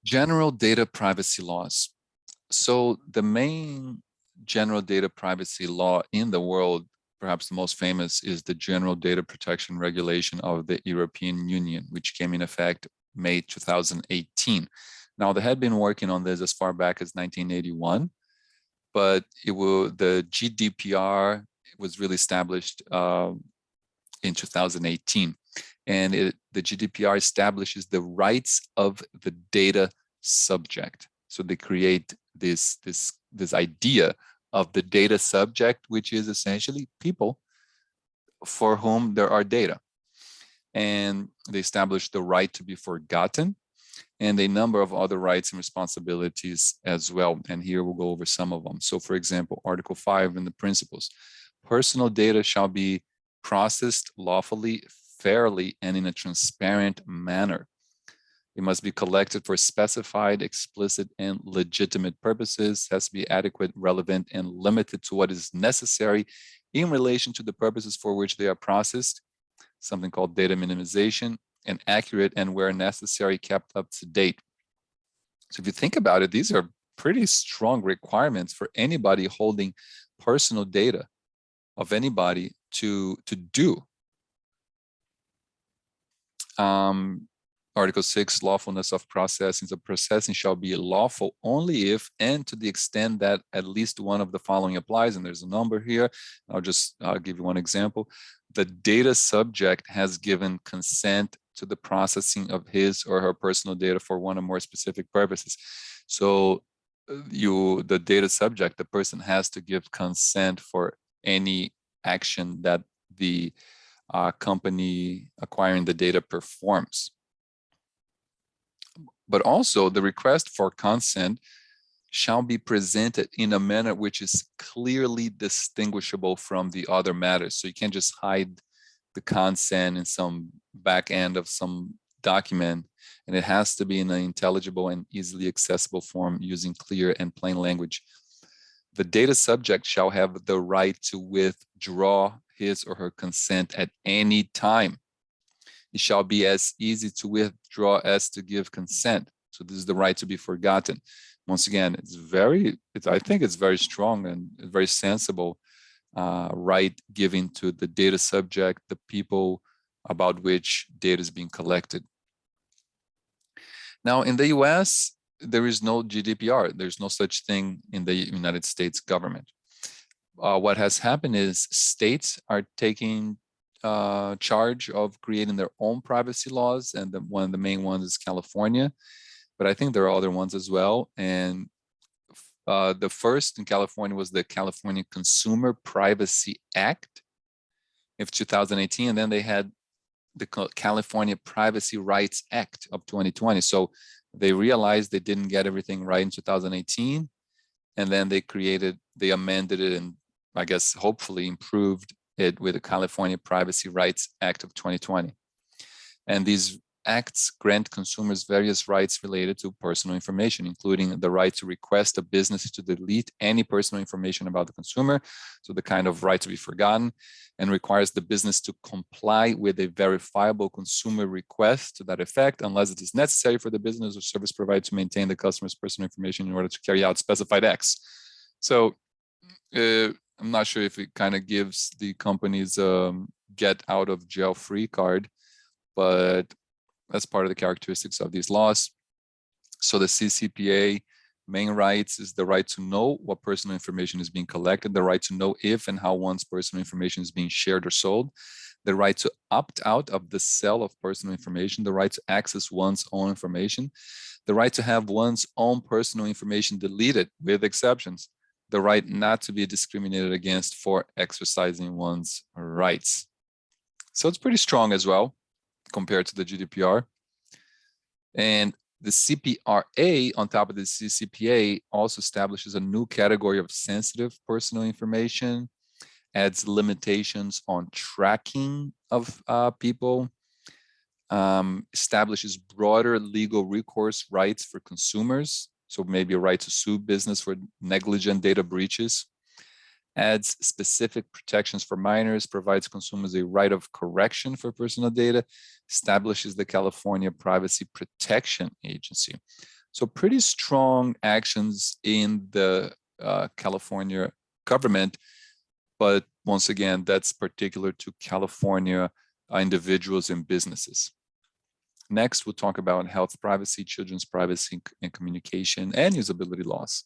General data privacy laws. So the main general data privacy law in the world, perhaps the most famous, is the General Data Protection Regulation of the European Union, which came in effect May 2018. Now, they had been working on this as far back as 1981, but the GDPR was really established in 2018. And the GDPR establishes the rights of the data subject. So they create this idea of the data subject, which is essentially people for whom there are data. And they establish the right to be forgotten and a number of other rights and responsibilities as well. And here we'll go over some of them. So for example, Article 5 in the principles, personal data shall be processed lawfully, fairly, and in a transparent manner. It must be collected for specified, explicit, and legitimate purposes, has to be adequate, relevant, and limited to what is necessary in relation to the purposes for which they are processed, something called data minimization, and accurate and where necessary, kept up to date. So if you think about it, these are pretty strong requirements for anybody holding personal data of anybody to do. Article 6, lawfulness of processing. So processing shall be lawful only if and to the extent that at least one of the following applies, and there's a number here. I'll give you one example. The data subject has given consent to the processing of his or her personal data for one or more specific purposes. So the data subject, the person has to give consent for any action that the company acquiring the data performs. But also the request for consent shall be presented in a manner which is clearly distinguishable from the other matters. So you can't just hide the consent in some back end of some document, and it has to be in an intelligible and easily accessible form using clear and plain language. The data subject shall have the right to withdraw his or her consent at any time. It shall be as easy to withdraw as to give consent. So this is the right to be forgotten. Once again, I think it's very strong and very sensible right given to the data subject, the people about which data is being collected. Now, in the US, there is no GDPR. There's no such thing in the United States government. What has happened is states are taking charge of creating their own privacy laws, and one of the main ones is California, but I think there are other ones as well. And the first in California was the California Consumer Privacy Act of 2018, and then they had the California Privacy Rights Act of 2020. So they realized they didn't get everything right in 2018, and then they amended it, and I guess hopefully improved it with the California Privacy Rights Act of 2020. And these acts grant consumers various rights related to personal information, including the right to request a business to delete any personal information about the consumer, so the kind of right to be forgotten, and requires the business to comply with a verifiable consumer request to that effect, unless it is necessary for the business or service provider to maintain the customer's personal information in order to carry out specified acts. So I'm not sure if it kind of gives the companies get out of jail free card, but that's part of the characteristics of these laws. So the CCPA main rights is the right to know what personal information is being collected, the right to know if and how one's personal information is being shared or sold, the right to opt out of the sale of personal information, the right to access one's own information, the right to have one's own personal information deleted with exceptions, the right not to be discriminated against for exercising one's rights. So it's pretty strong as well compared to the GDPR. And the CPRA, on top of the CCPA, also establishes a new category of sensitive personal information, adds limitations on tracking of people, establishes broader legal recourse rights for consumers, so maybe a right to sue business for negligent data breaches, adds specific protections for minors, provides consumers a right of correction for personal data, establishes the California Privacy Protection Agency. So pretty strong actions in the California government, but once again, that's particular to California individuals and businesses. Next, we'll talk about health privacy, children's privacy and communication, and usability laws.